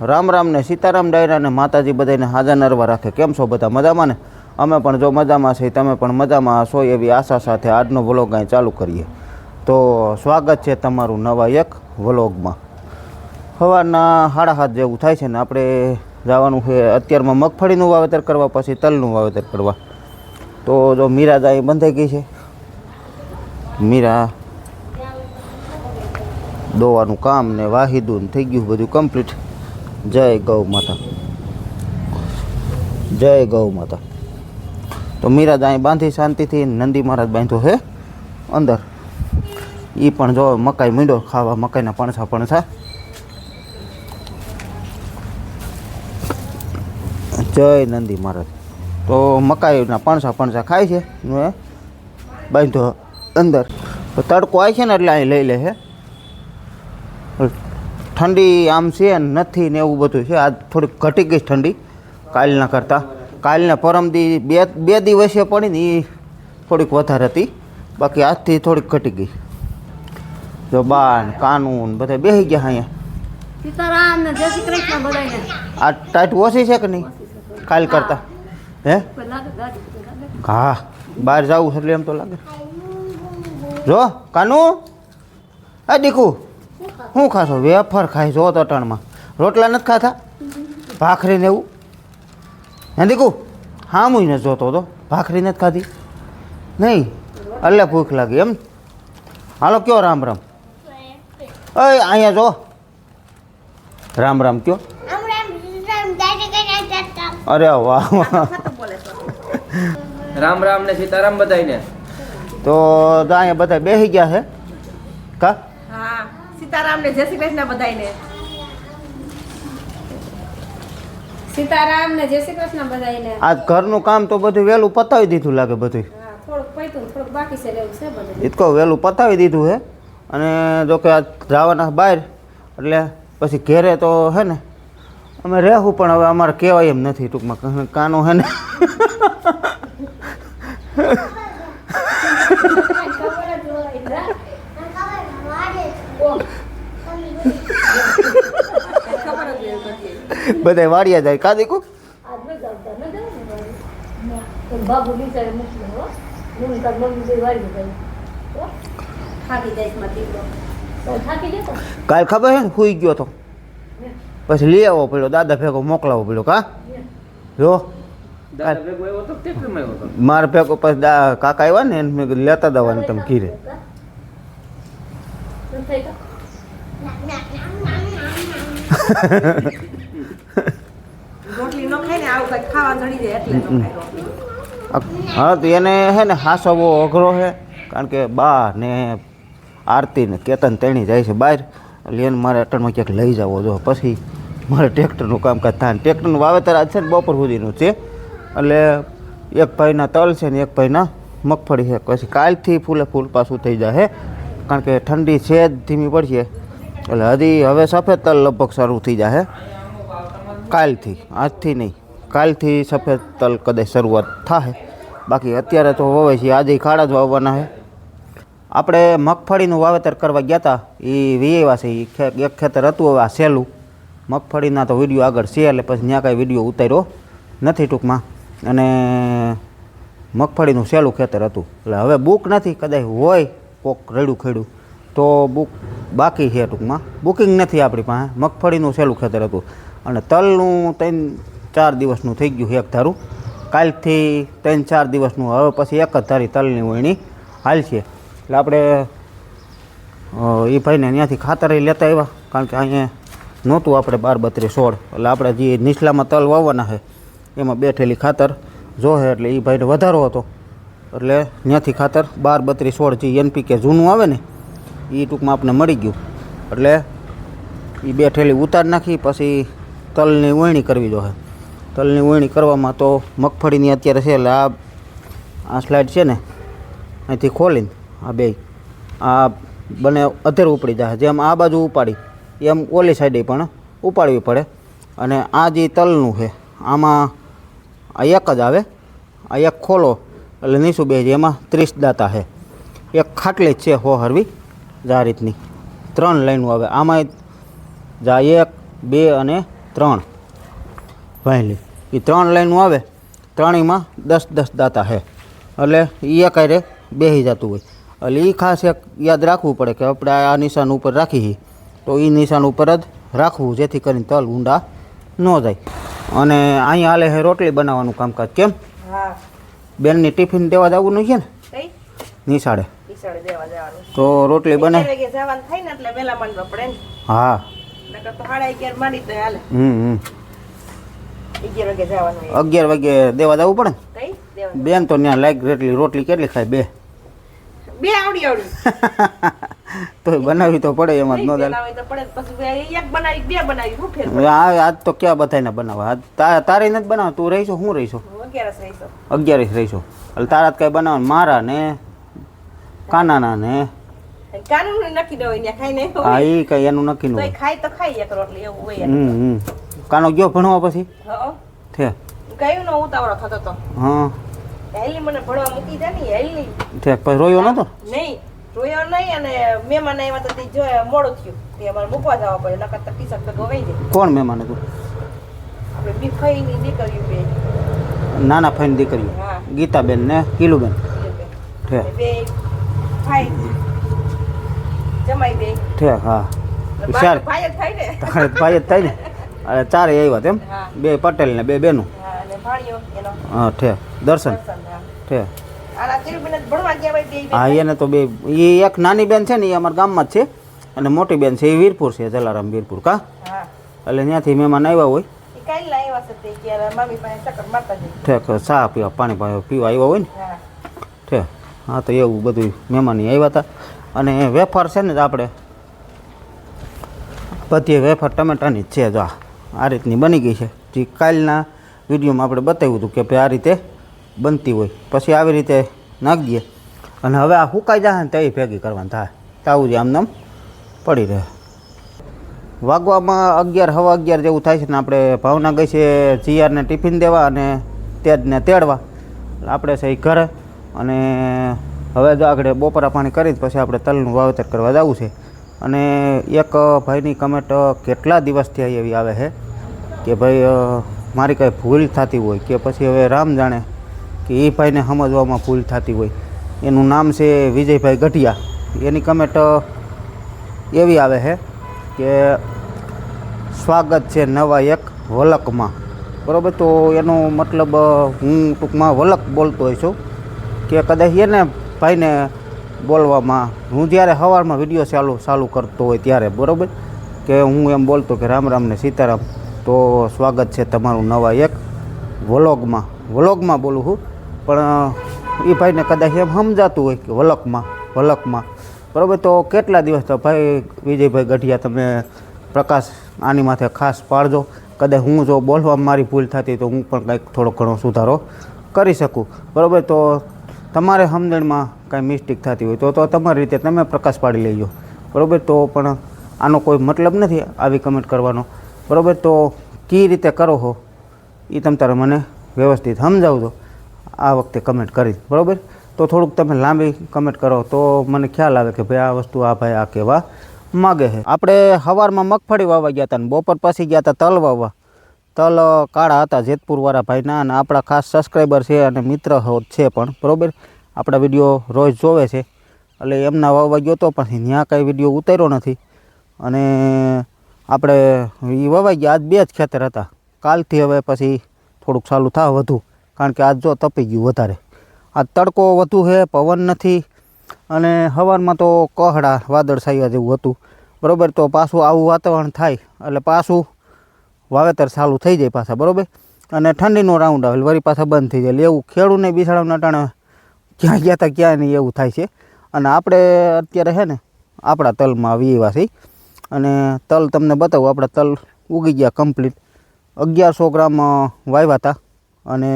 રામ રામ ને સીતારામ ડાયરા ને માતાજી બધાને હાજર નરવા રાખે. કેમ છો બધા? મજામાં ને? અમે પણ જો મજામાં છે, તમે પણ મજામાં છો એવી આશા સાથે આજનો વ્લોગ અહીં ચાલુ કરીએ. તો સ્વાગત છે તમારું નવા એક વ્લોગમાં. સવારના 7:30 જેવું થાય છે ને આપણે જવાનું છે અત્યારમાં મગફળીનું વાવેતર કરવા, પછી તલનું વાવેતર કરવા. તો જો મીરા અહીં બંધાઈ ગઈ છે. મીરા દોવાનું કામ ને વાહિદું થઈ ગયું બધું કમ્પ્લીટ. જય ગૌ માતા, જય ગૌ માતા. તો મીરા અહીં બાંધી શાંતિથી. નંદી મહારાજ બાંધ્યો છે અંદર. એ પણ જો મકાઈ મીંડો ખાવા, મકાઈના પણસા. જય નંદી મહારાજ. તો મકાઈના પણસા ખાય છે બાંધ્યો અંદર. તો તડકો આવે છે ને એટલે અહીં લઈ લે છે. ઠંડી આમ છે નથી ને એવું બધું છે. આજ થોડીક ઘટી ગઈ ઠંડી કાલના કરતાં. કાલને પરમદી બે દિવસે પડી ને એ થોડીક વધારે હતી, બાકી આજથી થોડીક ઘટી ગઈ. જો બાન કાનૂન બધા બેસી ગયા અહીંયા. સીતારામ ને જય શ્રી કૃષ્ણ બધાને. આ ટાઈટ ઓછી છે કે નહીં કાલ કરતાં? હે હા, બહાર જવું એટલે એમ તો લાગે. જો કાનુ, આ દીકુ શું ખાશો? વેફર ખાય જો તો ટણમાં. રોટલા નથી ખાતા? ભાખરી ને એવું? હે દીકુ? હા હું ને જોતો તો ભાખરી નથી ખાધી નહીં એટલે ભૂખ લાગી એમ. હાલો કયો રામ રામ. અહીંયા જો રામ રામ કયો. અરે વાહ રામ રામ ને સીતારામ બધાને. તો અહીંયા બધા બેસી ગયા છે કા? હા, સીતારામ ને જય શ્રી કૃષ્ણ બધાને. સીતારામ ને જય શ્રી કૃષ્ણ બધાને. આજ ઘરનું કામ તો બધું વહેલું પતાવી દીધું લાગે બધું. હા, થોડુંક પૈતું થોડુંક બાકી છે એવું છે બધું. ઇતકો વહેલું પતાવી દીધું છે. અને જો કે આજ જવાના બહાર એટલે પછી ઘેરે તો હે ને અમે રહેવું, પણ હવે અમારે કહેવાય એમ નથી ટૂંકમાં. કાનો હે ને બધા વાડિયા જાય કા દીકુ? બાબુ બિચારે મૂક્યો હું તાર મમ્મી બે વાળી ગઈ. થાકી જાય માં દીકરો તો થાકી જતો. કાલ ખબર છે ને સૂઈ ગયો તો પછી લઈ આવવો પડ્યો, દાદા ભેગો મોકલાવવો પડ્યો કા? જો દાદા ભેગો આવ્યો તો તે કેમ આવ્યો તો? મારે ભેગો પછી કાકા આવ્યા ને એને મેં કીધું લેતા દવાનું તમે ઘીરે. રોટલી ન ખાય ને આવું કઈ ખાવા જડી જાય એટલે ન ખાય રોટલી. હા તો એને હે ને હાસવો અઘરો છે, કારણ કે બા ને આરતી ને કેતન તેણી જાય છે બહાર. એટલે એને મારે અટણમાં ક્યાંક લઈ જવો જો, પછી મારે ટ્રેક્ટરનું કામકાજ થાય. ટ્રેક્ટરનું વાવેતર આજ છે ને બપોર સુધીનું છે. એટલે એક ભાઈના તલ છે ને એક ભાઈના મગફળી છે. પછી કાલથી ફૂલે ફૂલ પાછું થઈ જાય, કારણ કે ઠંડી છે જ ધીમી પડશે. એટલે હજી હવે સફેદ તલ લગભગ શરૂ થઈ જાય કાલથી, આજથી નહીં. કાલથી સફેદ તલ કદાચ શરૂઆત થાય. બાકી અત્યારે તો વવાય છે, આજે ખાડા જ વાવવાના છે. આપણે મગફળીનું વાવેતર કરવા ગયા હતા એ વીએવા છે. એ એક ખેતર હતું હવે આ સહેલું. મગફળીના તો વિડીયો આગળ છે એટલે પછી ત્યાં કાંઈ વિડીયો ઉતાર્યો નથી ટૂંકમાં. અને મગફળીનું સહેલું ખેતર હતું એટલે હવે બુક નથી. કદાચ હોય કોક રેડું ખેડું તો બુક બાકી છે ટૂંકમાં. બુકિંગ નથી આપણી પાસે. મગફળીનું સહેલું ખેતર હતું. અને તલનું 3-4 દિવસનું થઈ ગયું એક ધારું. કાલથી 3-4 દિવસનું. હવે પછી એક જ ધારી તલની વણી હાલશે. એટલે આપણે એ ભાઈને ત્યાંથી ખાતર લેતા આવ્યા, કારણ કે અહીંયા નહોતું આપણે 12-32-16. એટલે આપણે જે નીચલામાં તલ વાવવાના છે એમાં બેઠેલી ખાતર જોહે. એટલે એ ભાઈને વધારો હતો એટલે ત્યાંથી ખાતર 12-32-16 જે NPK જૂનું આવે ને એ ટૂંકમાં આપણે મળી ગયું. એટલે એ બેઠેલી ઉતાર નાખી. પછી તલની વણણી કરવી જોઈએ. તલની વણણી કરવામાં તો મગફળીની અત્યારે છે. એટલે આ સ્લાઇડ છે ને અહીંથી ખોલીને આ બે આ બંને અધેર ઉપડી જાય. જેમ આ બાજુ ઉપાડી એમ ઓલી સાઈડે પણ ઉપાડવી પડે. અને આ જે તલનું છે આમાં આ એક જ આવે. આ એક ખોલો એટલે નીચું બે એમાં 30 દાંતા છે. એક ખાટલી જ છે હરવી જ આ રીતની 3 લાઈનો આવે. આમાં જા 1, 2 અને 3 વાયલી એ 3 લાઈનું આવે, ત્રણેયમાં 10-10 દાંતા છે, એટલે એ એકાયરે બેસી જતું હોય. એટલે એ ખાસ એક યાદ રાખવું પડે કે આપણે આ નિશાન ઉપર રાખીએ તો એ નિશાન ઉપર જ રાખવું, જેથી કરીને તલ ઊંડા ન જાય. અને અહીંયા હાલે છે રોટલી બનાવવાનું કામકાજ. કેમ હા બેનની ટિફિન દેવા જવાનું છે ને કઈ નિશાળે, ઈસાડે દેવા જવાનું તો રોટલી બને. 11 વાગે જવાનું થાય ને એટલે વહેલા માંડવા પડે ને, હા નકર તો 11:30 માંડી તો હાલે. 11 વાગે જવાનું હોય. 11 વાગે દેવા જવું પડે ને. કઈ દેવા બેન તો ત્યાં લાઈક એટલી રોટલી કેટલી ખાય? બે આવડી તો બનાવી તો પડે, એમાં જ ન ચાલે. બનાવી તો પડે, પછી એક બનાવી બે બનાવી શું ફેર હવે આજ તો ક્યાં બધાને બનાવવા? આજ તારે નથી બનાવવા, તું રહીશો, હું રહીશો, 11 રહીશો. 11 રહીશો. એટલે તારા જ કઈ બનાવવાનું, મારા ને કાનાના ને કાનૂન નક્કી ન હોય ને ખાઈ ને હા એ કઈ એનું નક્કી ન તો હોય. ખાય તો ખાઈ એક રોટલી એવું હોય. કાનો ગયો ભણવા પછી હા છે? કયું નો ઉતાવળો થતો તો હા હેલી મને ભણવા મૂકી દે ને હેલી ઠેક. પછી રોયો નતો? નહીં રોયો નહીં, અને મહેમાન આવ્યા તો તે જો મોડું થયું તે અમારે મૂકવા જવા પડે, નકર તો ટી શર્ટ ભેગો વહી જાય. કોણ મહેમાન હતું? આપણે બી ફઈની દીકરીઓ બે. નાના ફઈની દીકરીઓ હા ગીતાબેન ને કીલુબેન. ઠેક બે ભાઈ જમાઈ બે ઠેક. હા ભાઈ જ થાય ને. તારે ભાઈ જ થાય ને. અરે ચારે આવ્યા તેમ? હા બે પટેલ ને બે બેનું. હા અને ભાણિયો એનો હા ઠેક. દર્શન દર્શન. હા ઠેક. આના ચીરબીને ભણવા ગયા હોય બે હા એને તો બે, એ એક નાની બેન છે ને એ અમારા ગામમાં જ છે, અને મોટી બેન છે એ વીરપુર છે, જલારામ વીરપુર. કા હા એટલે ત્યાંથી મહેમાન આવ્યા હોય. એ કાઈ લાવ્યા છે તે કે મમ્મી પાસે ચક્કર મારતા જઈ. ઠેક. ચા પીવા, પાણી પીવા આવ્યા હોય ને. હા ઠેક. હા તો એવું બધું મહેમાન આવ્યા હતા. અને વેફર છે ને આપણે બધી વેફર ટમેટાની જ છે. જો આ રીતની બની ગઈ છે, જે કાલના વિડીયોમાં આપણે બતાવ્યું હતું કે ભાઈ આ રીતે બનતી હોય. પછી આવી રીતે નાખી દઈએ, અને હવે આ સુકાઈ જાય ને તે ભેગી કરવાની થાય, તાવું જે આમ પડી રહે. વાગવામાં 11 સવા 11 જેવું થાય છે ને આપણે ભાવના ગઈ છે જીયારને ટિફિન દેવા અને તેજને તેડવા. આપણે છે એ ઘરે, અને હવે જો આગળ બપોરા પાણી કરી પછી આપણે તલનું વાવેતર કરવા જવું છે. અને એક ભાઈની કમેન્ટ કેટલા દિવસથી એવી આવે છે કે ભાઈ મારી કાંઈ ભૂલ થતી હોય કે પછી હવે રામ જાણે કે એ ભાઈને સમજવામાં ભૂલ થતી હોય. એનું નામ છે વિજયભાઈ ગઢિયા. એની કમેન્ટ એવી આવે છે કે સ્વાગત છે નવા એક વલકમાં. બરાબર, તો એનો મતલબ હું ટૂંકમાં વલક બોલતો હોય છું કે કદાચ એને ભાઈને બોલવામાં, હું જ્યારે સવારમાં વિડીયો ચાલુ કરતો હોય ત્યારે, બરાબર, કે હું એમ બોલતો કે રામ રામ ને સીતારામ, તો સ્વાગત છે તમારું નવા એક વ્લોગમાં બોલું છું. પણ એ ભાઈને કદાચ એમ સમજાતું હોય કે વલકમાં, બરાબર. તો કેટલા દિવસ તો ભાઈ વિજયભાઈ ગઢિયા તમે પ્રકાશ આની માથે ખાસ પાડજો. કદાચ હું જો બોલવામાં મારી ભૂલ થતી તો હું પણ કંઈક થોડો ઘણો સુધારો કરી શકું, બરાબર. તો તમારે સમજણમાં કાંઈ મિસ્ટેક થતી હોય તો તમારી રીતે તમે પ્રકાશ પાડી લેજો, બરાબર. તો પણ આનો કોઈ મતલબ નથી આવી કમેન્ટ કરવાનો, બરાબર. તો કઈ રીતે કરો છો એ તમે તારે મને વ્યવસ્થિત સમજાવજો આ વખતે કમેન્ટ કરી, બરાબર. તો થોડુંક તમે લાંબી કમેન્ટ કરો તો મને ખ્યાલ આવે કે ભાઈ આ વસ્તુ આ ભાઈ આ કહેવા માગે છે. આપણે સવારમાં મગફળી વાવવા ગયા હતા ને બપોર પછી ગયા હતા તલ વાવવા. તલ કાળા હતા જેતપુરવાળા ભાઈના, અને આપણા ખાસ સબસ્ક્રાઈબર છે અને મિત્ર છે પણ, બરાબર. આપણા વિડીયો રોજ જોવે છે, એટલે એમના વાવવા ગયો તો પછી ત્યાં કાંઈ વિડીયો ઉતાર્યો નથી. અને આપણે એ વાવાઈ ગયા. આજ 2 જ ખેતર હતા. કાલથી હવે પછી થોડુંક ચાલુ થાય વધુ, કારણ કે આજ જો તપી ગયું વધારે. આજ તડકો વધુ છે, પવન નથી, અને સવારમાં તો કહડા વાદળછાયા જેવું હતું, બરાબર. તો પાછું આવું વાતાવરણ થાય એટલે પાછું વાવેતર ચાલુ થઈ જાય પાછા, બરાબર. અને ઠંડીનો રાઉન્ડ આવે વળી પાછા બંધ થઈ જાય. એટલે એવું ખેડૂને બિસાડાના ટાણે ક્યાં ગયા હતા ક્યાં નહીં એવું થાય છે. અને આપણે અત્યારે છે ને આપણા તલમાં આવી એવા છે, અને તલ તમને બતાવું. આપણા તલ ઉગી ગયા કમ્પ્લીટ. 1100 ગ્રામ વાવ્યા હતા, અને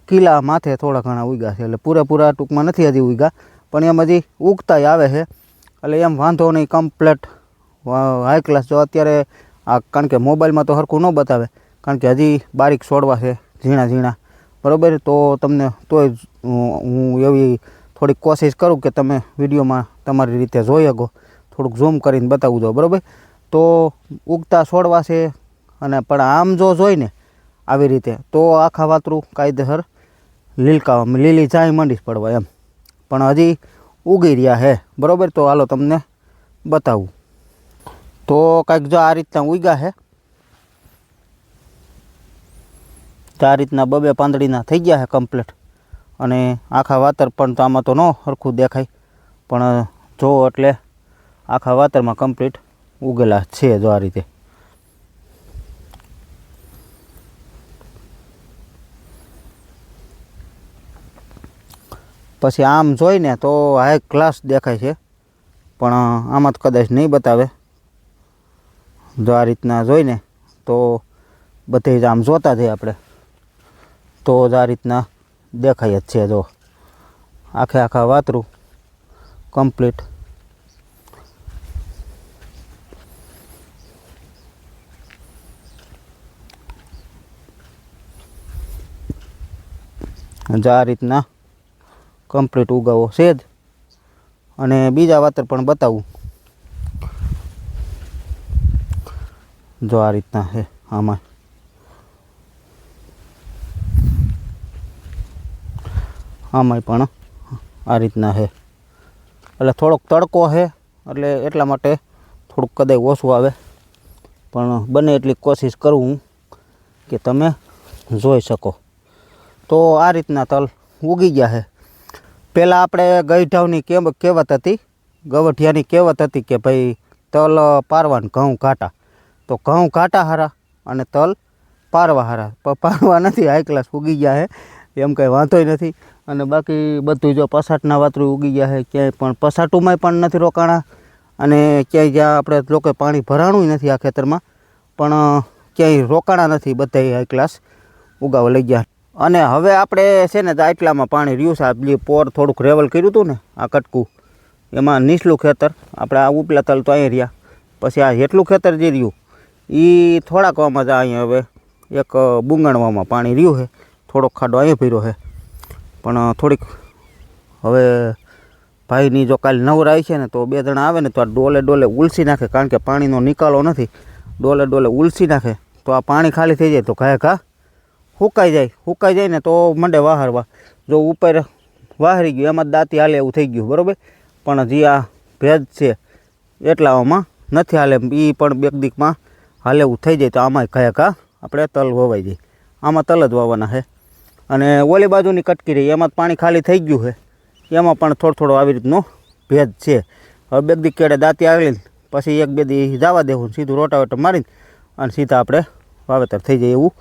કિલા માથે થોડા ઘણા ઉગ્યા છે. એટલે પૂરેપૂરા ટૂંકમાં નથી હજી ઉગ્યા, પણ એમ હજી ઉગતાય આવે છે. એટલે એમ વાંધો નહીં, કમ્પ્લેટ હાઈ ક્લાસ. જો અત્યારે આ કારણ કે મોબાઈલમાં તો સરખું ન બતાવે, કારણ કે હજી બારીક છોડવા છે, ઝીણા, બરાબર. તો તમને તોય હું એવી થોડીક કોશિશ કરું કે તમે વિડીયોમાં તમારી રીતે જોઈ શકો, થોડુંક ઝૂમ કરીને બતાવું દો, બરાબર. તો ઉગતા છોડવા છે, અને પણ આમ જો જોઈને આવી રીતે તો આખા વાતરું કાયદેસર લીલી ચાય માંડી પડવા એમ, પણ હજી ઉગી રહ્યા હે બરાબર. તો હાલો તમને બતાવું. તો કાંઈક જો આ રીતના ઉગ્યા હે, આ રીતના 2 પાંદડીના થઈ ગયા છે કમ્પ્લીટ. અને આખા વાતર પણ તો આમાં તો ન સરખું દેખાય, પણ જો એટલે આખા વાતરમાં કમ્પ્લીટ ઉગેલા છે જો આ રીતે. પછી આમ જોઈને તો હાઈ ક્લાસ દેખાય છે, પણ આમાં તો કદાચ નહીં બતાવે. જો આ રીતના જોઈને તો બધે જ આમ જોતા જઈએ આપણે તો જ આ રીતના દેખાય જ છે. જો આખા વાતરું કમ્પ્લીટ જો આ રીતના કમ્પ્લીટ ઉગાવો છે જ. અને બીજા વાતર પણ બતાવું. જો આ રીતના છે આમાં પણ આ રીતના છે. એટલે થોડોક તડકો છે એટલે એટલા માટે થોડુંક કદાચ ઓછું આવે, પણ બને એટલી કોશિશ કરું કે તમે જોઈ શકો. તો આ રીતના તલ ઉગી ગયા છે. પહેલાં આપણે ગઈઢાવની કહેવત હતી, ગવઠિયાની કહેવત હતી કે ભાઈ તલ પારવાને ઘઉં ઘાટા. તો ઘઉં ઘાટા હારા અને તલ પારવા હારા, પણ પારવા નથી, હાઈ ક્લાસ ઉગી ગયા છે એમ કંઈ વાંધોય નથી. અને બાકી બધું જો પસાટના વાતરું ઉગી ગયા છે, ક્યાંય પણ પસાટુમાંય પણ નથી રોકાણા, અને ક્યાંય જ્યાં આપણે લોકોએ પાણી ભરાણું નથી આ ખેતરમાં પણ ક્યાંય રોકાણા નથી, બધા હાઈ ક્લાસ ઉગાવા લઈ ગયા. અને હવે આપણે છે ને આટલામાં પાણી રહ્યું છે. આ પોર થોડુંક રેવલ કર્યું હતું ને આ કટકું, એમાં નીચલું ખેતર આપણે આ ઉપલા તલ તો અહીં રહ્યા, પછી આ જેટલું ખેતર જે રહ્યું એ થોડાક વામાં જ અહીંયા હવે એક બુંગણવામાં પાણી રહ્યું છે. થોડોક ખાડો અહીંયા ભર્યો છે, પણ થોડીક હવે ભાઈની જો કાલે નવરાય છે ને તો 2 જણા આવે ને તો આ ડોલે ઉલસી નાખે, કારણ કે પાણીનો નિકાલો નથી. ડોલે ઉલસી નાખે તો આ પાણી ખાલી થઈ જાય તો ઘા સુકાઈ જાય ને તો મંડે વાહરવા. જો ઉપર વાહરી ગયું એમાં દાંતી હાલે એવું થઈ ગયું બરાબર, પણ જે આ ભેજ છે એટલામાં નથી હાલે, એ પણ 2 દીકમાં હાલે એવું થઈ જાય તો આમાં ઘા આપણે તલ વવાઈ જાય. આમાં તલ જ વાવવાના છે. અને ઓલી બાજુની કટકી રહી એમાં પાણી ખાલી થઈ ગયું છે, એમાં પણ થોડો આવી રીતનો ભેજ છે. હવે 2 દી કેડે દાંતી આવેલી પછી 1-2 દી જવા દેવું, સીધું રોટાવેટર મારીને અને સીધા આપણે વાવેતર થઈ જાય એવું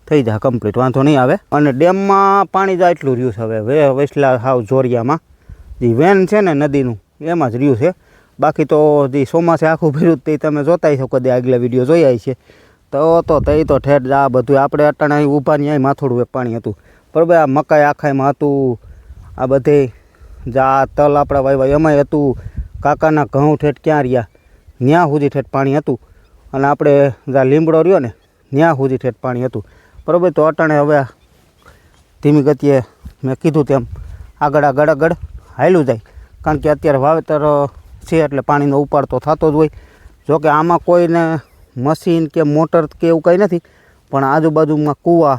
થઈ જાય કમ્પ્લીટ, વાંધો નહીં આવે. અને ડેમમાં પાણી જાય એટલું રહ્યું છે હવે વેસલા હાવ જોરિયામાં જે વેન છે ને નદીનું એમાં જ રહ્યું છે. બાકી તો જે ચોમાસે આખું ભર્યું તે તમે જોતા શકો, કદી આગલા વિડીયો જોયા છે તો ઠેઠ આ બધું આપણે અટાણા ઊભા ને અહીં માથોડું પાણી હતું બરાબર. આ મકાઈ આખાઈમાં હતું, આ બધે જા તલ આપણા વાવ્યા એમાંય હતું, કાકાના ઘઉં ઠેઠ ક્યાં રહ્યા ત્યાં સુધી ઠેઠ પાણી હતું, અને આપણે જા લીમડો રહ્યો ને ત્યાં સુધી ઠેઠ પાણી હતું બરાબર. તો અટાણે હવે ધીમી ગતિએ મેં કીધું તેમ આગળ હાલ્યું જાય, કારણ કે અત્યારે વાવેતર છે એટલે પાણીનો ઉપાડ તો થતો જ હોય. જોકે આમાં કોઈને મશીન કે મોટર કે એવું કંઈ નથી, પણ આજુબાજુમાં કૂવા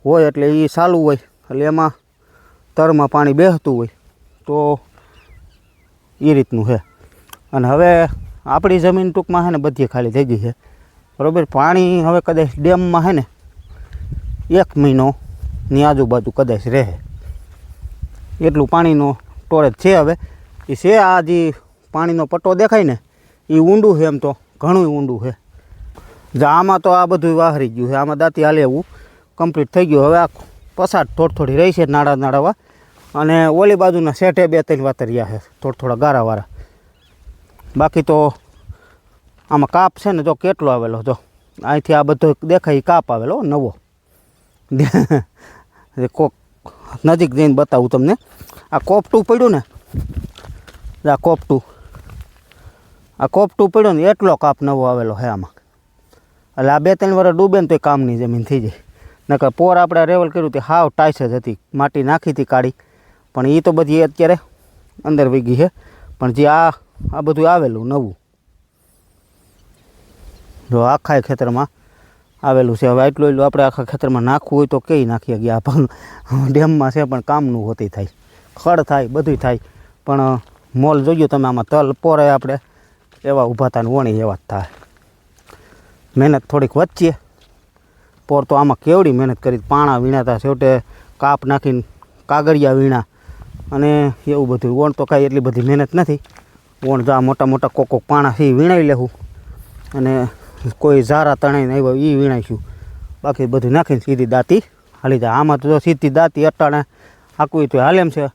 હોય એટલે એ ચાલુ હોય એટલે એમાં તરમાં પાણી બેસતું હોય તો એ રીતનું છે. અને હવે આપણી જમીન ટૂંકમાં છે ને બધી ખાલી થઈ ગઈ છે બરાબર. પાણી હવે કદાચ ડેમમાં છે ને 1 મહિનોની આજુબાજુ કદાચ રહે એટલું પાણીનો સ્ટોરેજ છે. હવે એ છે આ જે પાણીનો પટ્ટો દેખાય ને એ ઊંડું છે, એમ તો ઘણું ઊંડું છે. આમાં તો આ બધું વાહરી ગયું છે, આમાં દાંતી હાલે એવું કમ્પ્લીટ થઈ ગયું. હવે આ પસાટ થોડી રહી છે નાળાવા, અને ઓલી બાજુના શેઠે 2-3 વાતરિયા છે થોડા ગારાવાળા. બાકી તો આમાં કાપ છે ને જો કેટલો આવેલો, જો અહીંથી આ બધો દેખાય કાપ આવેલો નવો. કોક નજીક જઈને બતાવું તમને. આ કોપટું પડ્યું ને, આ કોપટું પડ્યું ને એટલો કાપ નવો આવેલો છે આમાં. એટલે આ 2-3 વર્ષ ડૂબે ને તો કામની જમીન થઈ જાય. નકર પોર આપણે રેવલ કર્યું તે હાવ ટાઈસ જ હતી, માટી નાખી હતી કાઢી, પણ એ તો બધી અત્યારે અંદર વહી ગઈ છે. પણ જે આ બધું આવેલું નવું જો આખા ખેતરમાં આવેલું છે. હવે એટલું આપણે આખા ખેતરમાં નાખવું હોય તો કઈ નાખીએ ગયા પણ ડેમમાં છે પણ કામનું હોતી થાય, ખડ થાય બધું થાય, પણ મોલ જોયું તમે આમાં તલ પોરે આપણે એવા ઊભા થાય ને વણી એવા જ થાય. મહેનત થોડીક વચ્ચે પોર તો આમાં કેવડી મહેનત કરી, પાણા વીણાતા, છેવટે કાપ નાખીને કાગળિયા વીણા અને એવું બધું. વણ તો કાંઈ એટલી બધી મહેનત નથી. વણ જા મોટા મોટા કોક પાણા છે એ વીણાવી લેવું અને કોઈ ઝારા તણાઈને આવ્યો એ વીણાઈશું, બાકી બધું નાખીને સીધી દાંતી હાલી જાય. આમાં તો જો સીધી દાંતી અટાણે હાંકવી તો હાલેમ છે,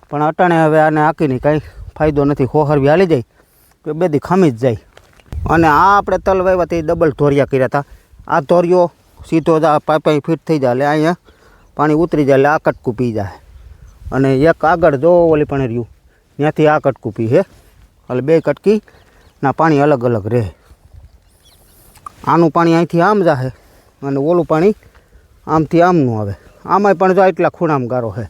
પણ અટાણે હવે આને હાંકીને કાંઈ ફાયદો નથી. હોહરવી હાલી જાય તો બેદી ખામી જ જાય. અને આ આપણે તલ વાવ્યા તે ડબલ ધોરિયા કર્યા હતા. આ ધોરિયો સીધો જ પાઇપ ફિટ થઈ જાય એટલે અહીંયા પાણી ઉતરી જાય એટલે આ કટકું પી જાય. અને એક આગળ જો ઓલી પણ રહ્યું ત્યાંથી આ કટકું પી છે, એટલે બે કટકી ના પાણી અલગ અલગ રહે. આનું પાણી અહીંથી આમ જાહે અને ઓલું પાણી આમથી આમનું આવે. આમાંય પણ જો એટલા ખૂણામાં ગારો છે.